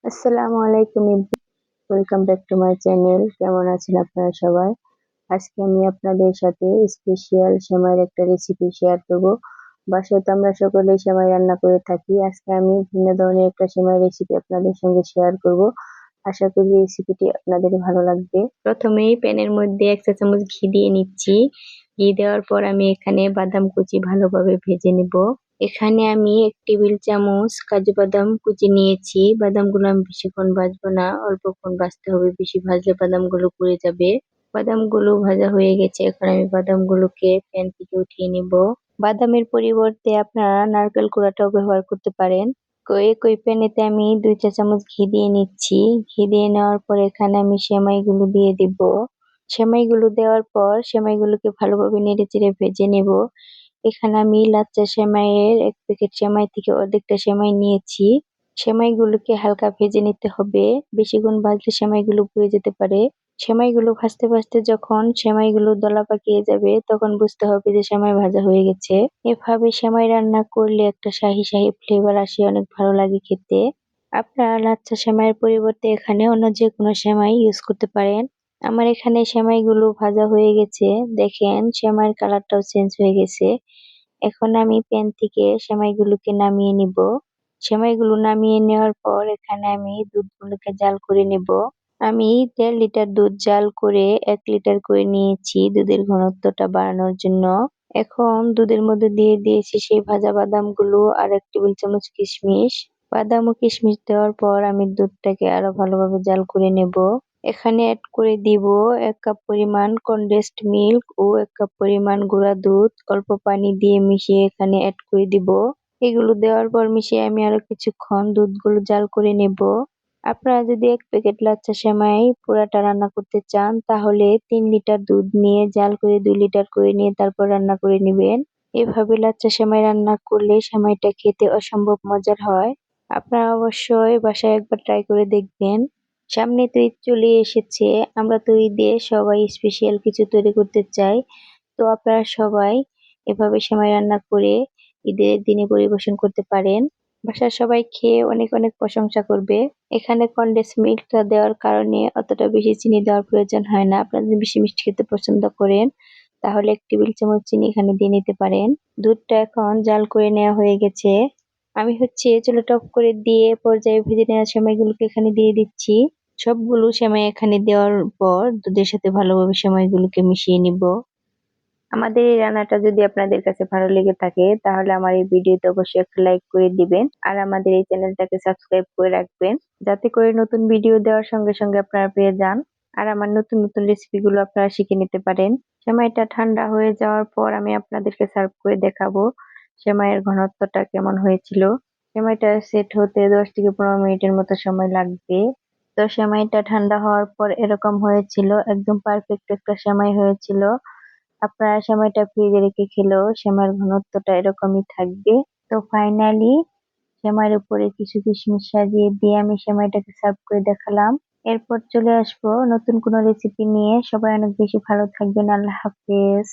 আসসালামু আলাইকুম welcome back to my channel. কেমন আছেন আপনারা সবাই? আজকে আমি আপনাদের সাথে স্পেশাল সেমাইয়ের একটা রেসিপি শেয়ার করব। বাসায় তো আমরা সকলেই সেমাই রান্না করে থাকি। আজকে আমি ভিন্ন ধরনের একটা সেমাই রেসিপি আপনাদের সঙ্গে শেয়ার করব। আশা করি রেসিপিটি আপনাদের ভালো লাগবে। প্রথমেই প্যানের মধ্যে 1 চা চামচ ঘি দিয়ে নিচ্ছি। ঘি দেওয়ার পর আমি এখানে বাদাম কুচি ভালোভাবে ভেজে নেব। এখানে আমি 1 টেবিল চামচ কাজু বাদাম কুচি নিয়েছি। বাদামগুলো আমি বেশিক্ষণ ভাজবো না, অল্পক্ষণ ভাজতে হবে, বেশি ভাজলে বাদামগুলো পুড়ে যাবে। বাদামগুলো ভাজা হয়ে গেছে, এখন আমি বাদামগুলোকে প্যান থেকে উঠিয়ে নিব। বাদামের পরিবর্তে আপনারা নারকেল কুড়াটাও ব্যবহার করতে পারেন। একই প্যানেতে আমি 2 চা চামচ ঘি দিয়ে নিচ্ছি। ঘি দিয়ে নেওয়ার পর এখানে আমি সেমাইগুলো দিয়ে দিব। সেমাইগুলো দেওয়ার পর সেমাইগুলোকে ভালোভাবে নেড়েচেড়ে ভেজে নেব। এখানে আমি লাচ্চা সেমাইয়ের 1 প্যাকেট সেমাই থেকে অর্ধেকটা সেমাই নিয়েছি। সেমাইগুলোকে হালকা ভেজে নিতে হবে, বেশিক্ষণ ভাজলে সেমাইগুলো পুড়ে যেতে পারে। সেমাইগুলো ভাজতে ভাজতে যখন সেমাইগুলো দলা পাকিয়ে যাবে তখন বুঝতে হবে যে সেমাই ভাজা হয়ে গেছে। এভাবে সেমাই রান্না করলে একটা শাহি শাহি ফ্লেভার আসে, অনেক ভালো লাগে খেতে। আপনারা লাচ্চা সেমাইয়ের পরিবর্তে এখানে অন্য যে কোনো সেমাই ইউজ করতে পারেন। আমার এখানে সেমাইগুলো ভাজা হয়ে গেছে, দেখেন সেমাইয়ের কালারটাও চেঞ্জ হয়ে গেছে। এখন আমি প্যান থেকে সেমাইগুলোকে নামিয়ে নিব। সেমাইগুলো নামিয়ে নেওয়ার পর এখানে আমি দুধগুলোকে জাল করে নেব। আমি 1.5 লিটার দুধ জাল করে 1 লিটার করে নিয়েছি দুধের ঘনত্বটা বাড়ানোর জন্য। এখন দুধের মধ্যে দিয়ে দিয়েছি সেই ভাজা বাদামগুলো আর 1 টেবিল চামচ কিশমিশ। বাদাম ও কিশমিশ দেওয়ার পর আমি দুধটাকে আরো ভালোভাবে জাল করে নেব। এখানে অ্যাড করে দিব 1 কাপ পরিমাণ কনডেন্সড মিল্ক ও 1 কাপ পরিমাণ গুঁড়া দুধ। অল্প পানি দিয়ে মিশিয়ে এখানে অ্যাড করে দিব। এগুলো দেওয়ার পর মিশিয়ে আমি আরো কিছুক্ষণ দুধগুলো জাল করে নেব। আপনারা যদি 1 প্যাকেট লাচ্চা সেমাই পুরাটা রান্না করতে চান তাহলে 3 লিটার দুধ নিয়ে জাল করে 2 লিটার করে নিয়ে তারপর রান্না করে নেবেন। এভাবে লাচ্চা সেমাই রান্না করলে সেমাইটা খেতে অসম্ভব মজার হয়। আপনারা অবশ্যই বাসায় একবার ট্রাই করে দেখবেন। সামনে তো ঈদ চলে এসেছে, আমরা তো ঈদে সবাই স্পেশাল কিছু তৈরি করতে চাই। তো আপনারা সবাই এভাবে সেমাই রান্না করে ঈদের দিনে পরিবেশন করতে পারেন। বাসার সবাই খেয়ে অনেক অনেক প্রশংসা করবে। এখানে কনডেন্স মিল্কটা দেওয়ার কারণে অতটা বেশি চিনি দেওয়ার প্রয়োজন হয় না। আপনারা যদি বেশি মিষ্টি খেতে পছন্দ করেন তাহলে 1 টেবিল চামচ চিনি এখানে দিয়ে নিতে পারেন। দুধটা এখন জাল করে নেওয়া হয়ে গেছে। আমি চুলাটা অফ করে দিয়ে পর্যায়ে ভেজে নেওয়া সেমাইগুলোকে এখানে দিয়ে দিচ্ছি। সবগুলো সেমাই এখানে দেওয়ার পর দুধের সাথে ভালোভাবে সেমাইগুলোকে মিশিয়ে নিব। আমাদের এই রান্নাটা যদি আপনাদের কাছে ভালো লেগে থাকে তাহলে আমার এই ভিডিওতে অবশ্যই একটা লাইক করে দিবেন আর আমাদের এই চ্যানেলটাকে সাবস্ক্রাইব করে রাখবেন, যাতে করে নতুন ভিডিও দেওয়ার সঙ্গে সঙ্গে আপনারা পেয়ে যান আর আমার নতুন নতুন রেসিপিগুলো আপনারা শিখে নিতে পারেন। সেমাইটা ঠান্ডা হয়ে যাওয়ার পর আমি আপনাদেরকে সার্ভ করে দেখাবো সেমাইয়ের ঘনত্বটা কেমন হয়েছিল। সেমাইটা সেট হতে 10 থেকে 15 মিনিটের মতো সময় লাগবে। তো সেমাইটা ঠান্ডা হওয়ার পর এরকম হয়েছিল, একদম পারফেক্ট একটা সেমাই হয়েছিল। আপনারা সেমাইটা ফ্রিজে রেখে খেলেও সেমাইয়ের ঘনত্বটা এরকমই থাকবে। তো ফাইনালি সেমাইয়ের উপরে কিছু কিশমিশ সাজিয়ে দিয়ে আমি সেমাইটাকে সার্ভ করে দেখালাম। এরপর চলে আসবো নতুন কোনো রেসিপি নিয়ে। সবাই অনেক বেশি ভালো থাকবেন। আল্লাহ হাফেজ।